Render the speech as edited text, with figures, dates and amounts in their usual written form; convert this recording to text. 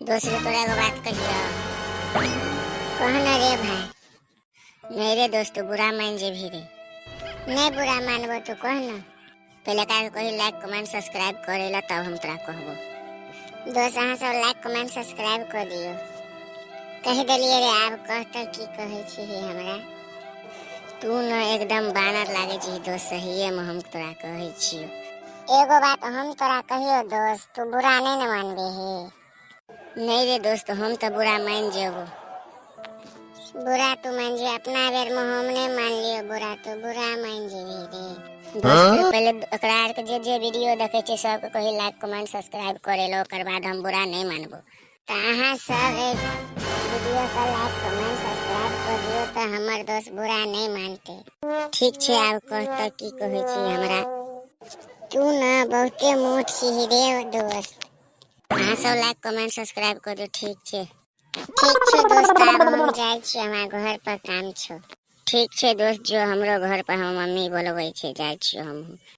दूसरे तोरा एगो बात कहियो। कहना रे भाई। नहीं रे दोस्त, बुरा मान जे भी रे। नहीं बुरा मानबो तो कहना। पहले का कही लाइक कमेंट सब्सक्राइब करेला तब हम तोरा कहबो। दोस्त अहाँ सब लाइक कमेंट सब्सक्राइब कर दियो। कह देलिए रे आब कहता की कहे छी हमरा। तू न एकदम बानर लागे छी दोस्त, सहीए में हम तोरा कहे छी। एगो बात हम तोरा कहियो दोस्त, तू बुरा नहीं न मानबे हे। नहीं रे दोस्त, हम तो बुरा मान जेबो। बुरा तू मान जे, अपना बेर में हम नहीं मान लियो बुरा, तो बुरा मान जेबी रे दोस्त। पहले ओकरा आर के जे वीडियो देखे छे सबके कही लाइक कमेंट सब्सक्राइब करेलो, ओकर बाद हम बुरा नहीं मानबो। तो अहाँ सब वीडियो का लाइक कमेंट सब्सक्राइब कर दियो तो हमर दोस्त बुरा नहीं मानते। ठीक छे, आब कहता की कहे छी हमरा। तू ना बहुते मोट छी रे दोस्त। अहाँ सब लाइक कमेंट सब्सक्राइब कर दियो। ठीक छे दोस्त, आब हम जाय छी, हमरा घर पर काम छो। ठीक छे दोस्त, जो हमरो घर पर हम मम्मी बोलबै छे, जाय छी हम।